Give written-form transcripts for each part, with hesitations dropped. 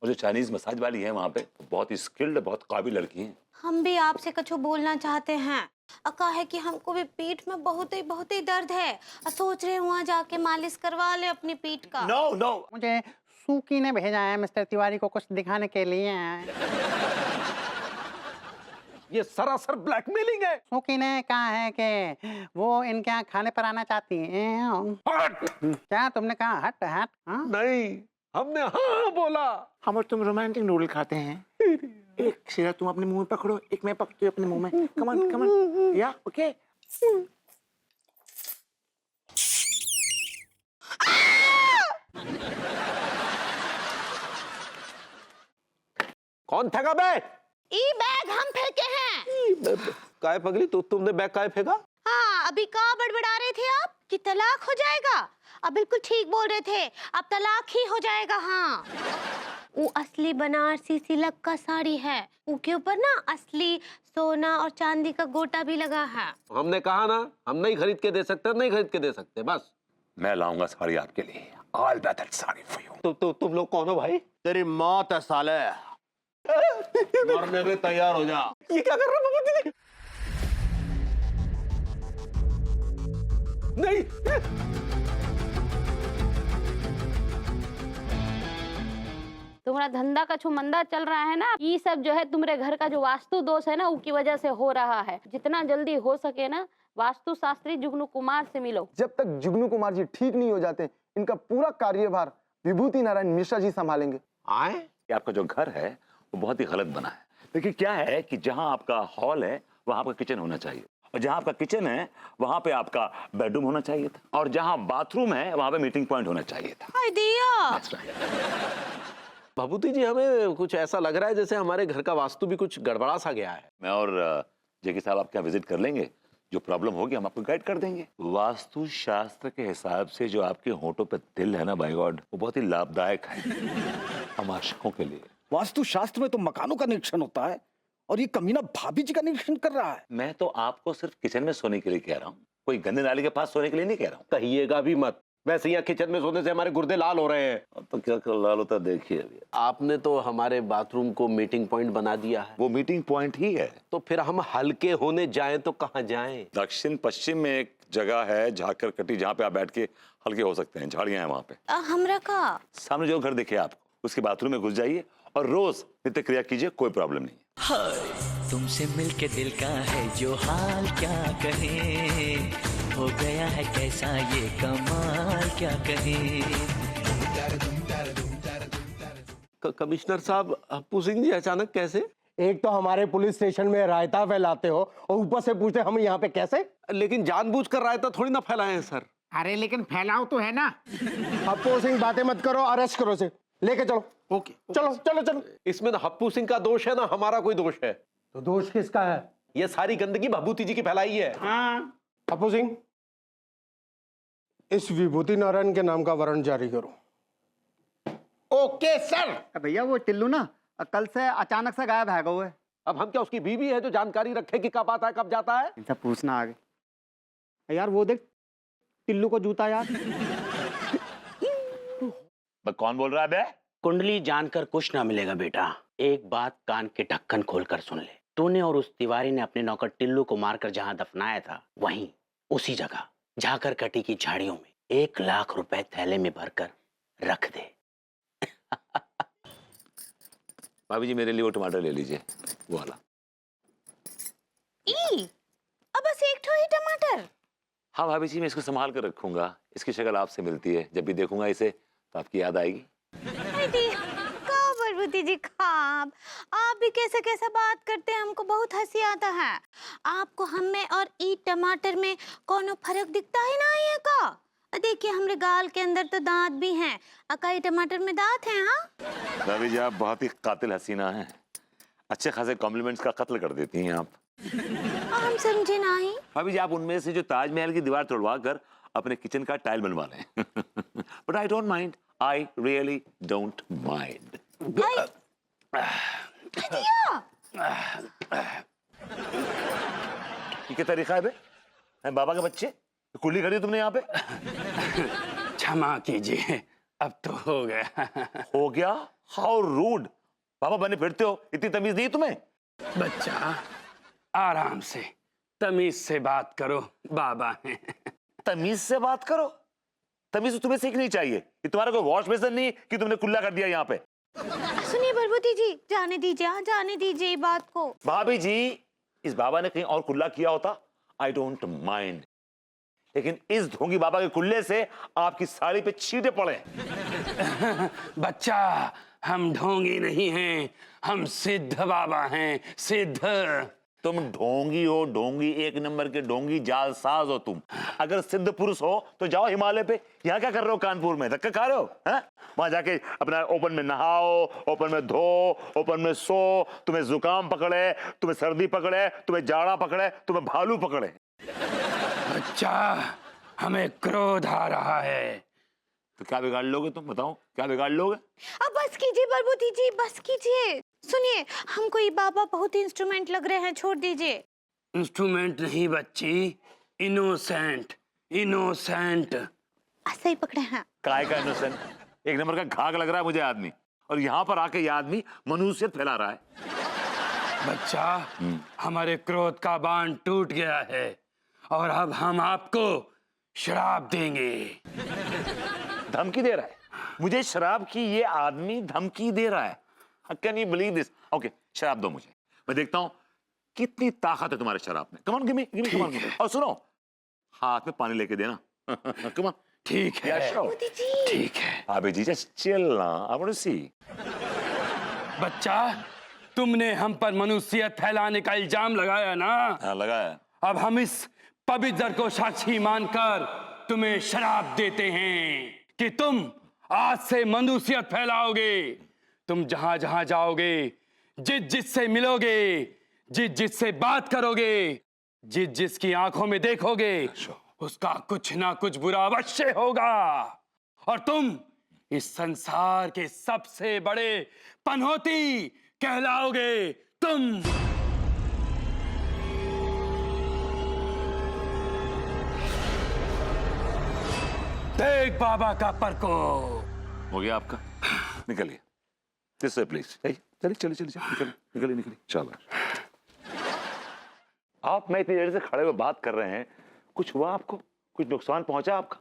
और जो Chinese massage वाली है वहाँ पे बहुत ही स्किल्ड, बहुत काबिल लड़की है। हम भी आपसे कुछ बोलना चाहते हैं। अका है कि हमको भी पीठ में बहुत ही दर्द है। सोच रहे वहाँ जाके मालिश करवा ले अपनी पीठ का। नो नो, मुझे सूकी ने भेजा है मिस्टर तिवारी को कुछ दिखाने के लिए। ये सरासर ब्लैकमेलिंग है। सूकी ने कहा है कि वो इनके यहाँ खाने पर आना चाहती है। हट! क्या तुमने कहा हट हट? हाँ? नहीं, हमने हाँ बोला। हम और तुम रोमांटिक नूडल खाते हैं। एक सिरा तुम अपने मुंह में पकड़ो, एक मैं पकड़ती हूँ अपने मुंह में। कमन कमन, या ओके। कौन फेंका बैग? ई बैग हम फेंके हैं। काय पगली, तुमने बैग काय फेंका? हाँ, अभी का बड़बड़ा रहे थे आप कि तलाक हो जाएगा। अब बिल्कुल ठीक बोल रहे थे, अब तलाक ही हो जाएगा। हाँ, वो असली बनारसी सिल्क का साड़ी है, उसके ऊपर ना असली सोना और चांदी का गोटा भी लगा है। हमने कहा ना, हम नहीं खरीद के दे सकते, नहीं खरीद के दे सकते। बस मैं लाऊंगा साड़ी आपके लिए। I'll buy that sari for you। तुम लोग कौन हो भाई? तेरी मौत है साले। मरने में तैयार हो जा। ये क्या कर रहे हो बाबूजी? नहीं, तुम्हारा धंधा का मंदा चल रहा है ना, ये सब जो है तुम्हारे घर का जो वास्तु दोष है ना, उसकी वजह से हो रहा है। जितना जल्दी हो सके ना वास्तु शास्त्री जुगनू कुमार से मिलो। जब तक जुगनू कुमार जी ठीक नहीं हो जाते, इनका पूरा कार्यभार विभूति नारायण मिश्रा जी संभालेंगे। आए? आपका जो घर है वो बहुत ही गलत बना है। देखिए क्या है कि जहाँ आपका हॉल है वहाँ आपका किचन होना चाहिए, और जहाँ आपका किचन है वहाँ पे आपका बेडरूम होना चाहिए था, और जहाँ बाथरूम है वहाँ पे मीटिंग पॉइंट होना चाहिए था। हाय दिया। That's right। बाबूजी जी, हमें कुछ ऐसा लग रहा है जैसे हमारे घर का वास्तु भी कुछ गड़बड़ा सा गया है। मैं और जेके साहब आपके यहाँ विजिट कर लेंगे, जो प्रॉब्लम होगी हम आपको गाइड कर देंगे। वास्तु शास्त्र के हिसाब से जो आपके होंठों पे तिल है ना, बाय गॉड, वो बहुत ही लाभदायक है हम आशिकों के लिए। वास्तु शास्त्र में तो मकानों का निरीक्षण होता है और ये कमीना भाभी जी का निरीक्षण कर रहा है। मैं तो आपको सिर्फ किचन में सोने के लिए कह रहा हूँ, कोई गंदे नाली के पास सोने के लिए नहीं कह रहा हूँ। कहिएगा भी मत, वैसे यहाँ किचन में सोने से हमारे गुर्दे लाल हो रहे हैं। अब तो क्या कर लाल होता देखिए अभी। आपने तो हमारे बाथरूम को मीटिंग पॉइंट बना दिया है, वो मीटिंग पॉइंट ही है। तो फिर हम हल्के होने जाएं तो कहाँ जाएं? दक्षिण पश्चिम में एक जगह है झाकर कटी, जहाँ पे आप बैठ के हल्के हो सकते हैं, झाड़ियां हैं वहाँ पे। हमरा का सामने जो घर दिखे आपको, उसके बाथरूम में घुस जाइए और रोज नित्य क्रिया कीजिए, कोई प्रॉब्लम नहीं। हाय तुमसे मिलके दिल का है जो हाल, क्या कहें, हो गया है कैसा ये कमाल, क्या कहें। कमिश्नर साहब, हप्पू सिंह जी अचानक कैसे? एक तो हमारे पुलिस स्टेशन में रायता फैलाते हो और ऊपर से पूछते हम यहाँ पे कैसे? लेकिन जानबूझकर रायता थोड़ी ना फैलाए हैं सर। अरे लेकिन फैलाओ तो है ना। हप्पू सिंह बातें मत करो, अरेस्ट करो से, लेके चलो। ओके, चलो चलो चलो। इसमें ना हप्पू सिंह का दोष है ना हमारा कोई दोष है। तो दोष किसका है? ये सारी गंदगी भभूति जी की फैलाई है। हाँ। हप्पू सिंह, इस विभूति नारायण के नाम का वारंट जारी करो। Okay sir. भैया वो टिल्लू ना कल से अचानक से गायब है हुए। अब हम क्या उसकी बीवी है जो जानकारी रखे कि कब आता है कब जाता है? इनसे पूछना आगे। यार वो देख टिल्लू को जूता यार। कौन बोल रहा है बे? कुंडली जानकर कुछ ना मिलेगा बेटा, एक बात कान के ढक्कन खोलकर सुन ले। तूने और उस तिवारी ने अपने नौकर टिल्लू को मारकर जहां दफनाया था, वहीं उसी जगह झाकर कटी की झाड़ियों में 1 लाख रुपए थैले में भरकर रख दे। भाभी जी मेरे लिए वो टमाटर ले लीजिए, वो वाला। अब बस एक ठो ही टमाटर। हाँ भाभी जी, मैं इसको संभाल कर रखूंगा। इसकी शक्ल आपसे मिलती है, जब भी देखूंगा इसे तो आपकी याद आएगी। बलबूती जी खाब, आप भी कैसे कैसे बात करते हैं, हमको बहुत हंसी आता है। आपको हम में और ई टमाटर में कोनो फर्क दिखता ही नहीं है का? देखिए हमरे गाल के अंदर तो दांत भी हैं, अकाई टमाटर में दांत हैं। हाँ भाभी जी आप बहुत ही कातिल हसीना हैं, अच्छे खासे कॉम्प्लीमेंट्स का कत्ल कर देती हैं आप। हम समझे नहीं। भाभी जी आप उनमें से जो ताजमहल की दीवार तोड़वा कर अपने किचन का टाइल बनवा लें। But I don't mind, I really don't mind. ये क्या तरीका है बे? बाबा के बच्चे कुल्ली खड़ी तुमने यहाँ पे? क्षमा कीजिए, अब तो हो गया। हो गया? How rude. बाबा बने फिरते हो, इतनी तमीज नहीं तुम्हें? बच्चा आराम से तमीज से बात करो, बाबा हैं। तमीज से बात करो? तमीज तो तुम्हें सीखनी चाहिए। ये तुम्हारा कोई वॉश बेसिन नहीं कि तुमने कुल्ला कर दिया यहाँ पे। सुनिए बलबूती जी, जाने दीजिए, हाँ जाने दीजिए ये बात को। भाभी जी, इस बाबा ने कहीं और कुल्ला किया होता, आई डोंट माइंड, लेकिन इस ढोंगी बाबा के कुल्ले से आपकी साड़ी पे छींटे पड़े। बच्चा हम ढोंगी नहीं हैं, हम सिद्ध बाबा हैं, सिद्ध। तुम ढोंगी हो, ढोंगी, एक नंबर के ढोंगी, जालसाज हो तुम। अगर सिद्ध पुरुष हो तो जाओ हिमालय पे। यहाँ क्या कर रहे हो कानपुर में? धक्का खा रहे हो? वहां जाके अपना ओपन में नहाओ, ओपन में धो, ओपन में सो। तुम्हें जुकाम पकड़े, तुम्हें सर्दी पकड़े, तुम्हें जाड़ा पकड़े, तुम्हें भालू पकड़े। बच्चा हमें क्रोध आ रहा है। तो क्या बिगाड़ लोगे तुम? बताओ क्या बिगाड़ लोगे? अब बस कीजिए बलबूती जी, बस कीजिए। सुनिए, हमको ये बाबा बहुत इंस्ट्रूमेंट लग रहे हैं, छोड़ दीजिए। इंस्ट्रूमेंट नहीं बच्ची, इनोसेंट, इनोसेंट। ऐसे ही पकड़े हैं। काय का इनोसेंट? एक नंबर का घाघ लग रहा है मुझे आदमी, और यहाँ पर आके ये आदमी मनुष्यत फैला रहा है। बच्चा हमारे क्रोध का बांध टूट गया है और अब हम आपको शराब देंगे। धमकी दे रहा है मुझे शराब की? ये आदमी धमकी दे रहा है? Can you believe this? Okay, शराब दो मुझे, मैं देखता हूँ कितनी ताकत है तुम्हारे शराब में। Come on, give me, come on. और सुनो, हाथ में पानी लेके देना। Come on. ठीक है, ठीक है। अबे जी जस्ट चिल ना, आई वांट टू सी। बच्चा तुमने हम पर मनुष्यत फैलाने का इल्जाम लगाया ना? हाँ लगाया। अब हम इस पवित्र को साक्षी मानकर तुम्हें शराब देते हैं कि तुम आज से मनुष्यत फैलाओगे। तुम जहां जहां जाओगे, जिस जिससे मिलोगे, जिस जिससे बात करोगे, जिस जिसकी आंखों में देखोगे, उसका कुछ ना कुछ बुरा अवश्य होगा। और तुम इस संसार के सबसे बड़े पनौती कहलाओगे। तुम देख बाबा का प्रकोप। हो गया आपका? निकलिए दिस वे प्लीज। चलिए चलिए चलिए, निकलिए निकलिए। चलो आप, मैं इतनी देर से खड़े हुए बात कर रहे हैं, कुछ हुआ आपको? कुछ नुकसान पहुंचा आपका?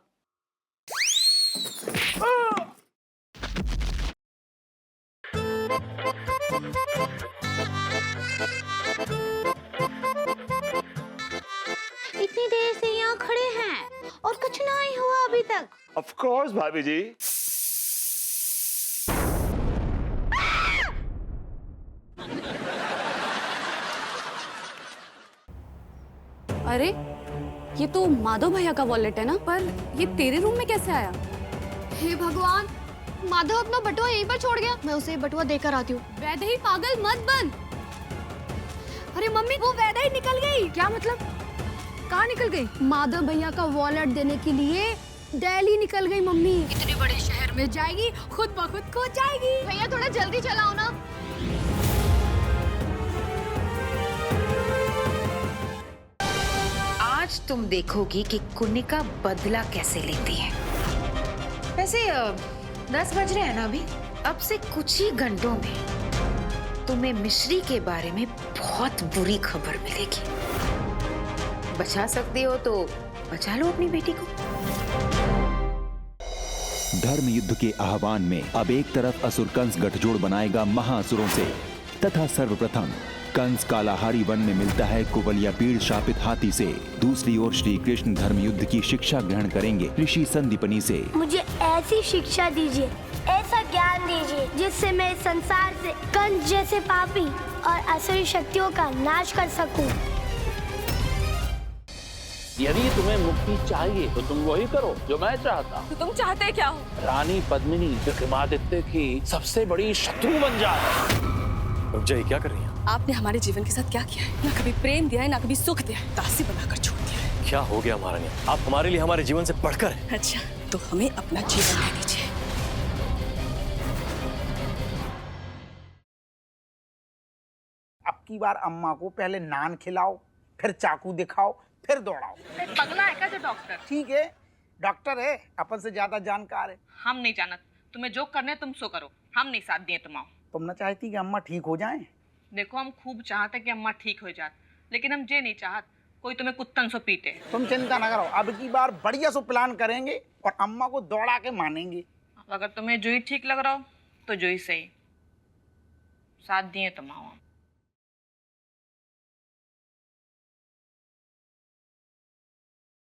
इतनी देर से यहाँ खड़े हैं और कुछ नहीं हुआ अभी तक। ऑफ कोर्स भाभी जी। अरे ये तो माधव भैया का वॉलेट है ना, पर ये तेरे रूम में कैसे आया? हे भगवान, माधव अपना बटुआ यहीं पर छोड़ गया। मैं उसे बटुआ देकर आती हूँ। वैदेही पागल मत बन। अरे मम्मी, वो वैदेही निकल गई। क्या मतलब? कहाँ निकल गई? माधव भैया का वॉलेट देने के लिए दिल्ली निकल गई मम्मी। इतने बड़े शहर में जाएगी, खुद ब खुद खो जाएगी। भैया थोड़ा जल्दी चलाओ ना। आज तुम देखोगी कि कुनिका बदला कैसे लेती है। वैसे 10 बज रहे हैं ना अभी। अब से कुछ ही घंटों में तुम्हें मिश्री के बारे में बहुत बुरी खबर मिलेगी। बचा सकते हो तो बचा लो अपनी बेटी को। धर्म युद्ध के आह्वान में अब एक तरफ असुर कंस गठजोड़ बनाएगा महाअसुरों से, तथा सर्वप्रथम कंस कालाहारी वन में मिलता है कुवलिया पीड़ शापित हाथी से। दूसरी ओर श्री कृष्ण धर्म युद्ध की शिक्षा ग्रहण करेंगे ऋषि संदीपनी से। मुझे ऐसी शिक्षा दीजिए, ऐसा ज्ञान दीजिए, जिससे मैं इस संसार से कंस जैसे पापी और असुरी शक्तियों का नाश कर सकूं। यदि तुम्हें मुक्ति चाहिए तो तुम वही करो जो मैं चाहता हूँ। तो तुम चाहते क्या हो? रानी पद्मिनी विक्रमादित्य की सबसे बड़ी शत्रु बन जाए। रुक जाइए, क्या कर रही हैं? आपने हमारे जीवन के साथ क्या किया है? ना कभी प्रेम दिया है, ना कभी सुख दिया है, दासी बनाकर छोड़ दिया है। क्या हो गया महारानी? आप हमारे लिए हमारे जीवन से बढ़कर हैं। अच्छा, तो हमें अपना जीवन दे दीजिए। अब की बार अम्मा को पहले नान खिलाओ, फिर चाकू दिखाओ, फिर दौड़ाओ। पगला है क्या जो डॉक्टर? ठीक है, डॉक्टर है, अपन से ज्यादा जानकार है। हम नहीं जानत, तुम्हें जो करने तुम सो करो, हम नहीं साथ दिए तुम्हारा। तुम न चाहती कि अम्मा ठीक हो जाएं? देखो हम खूब चाहते कि अम्मा ठीक हो जाए, लेकिन हम ये नहीं चाहत कोई तुम्हें कुत्तन सो पीटे। तुम चिंता ना करो, अब की बार बढ़िया सो प्लान करेंगे और अम्मा को दौड़ा के मानेंगे। अगर तुम्हें जो ही ठीक लग रहा हो तो जो ही सही, साथ दिए तुम्हारा।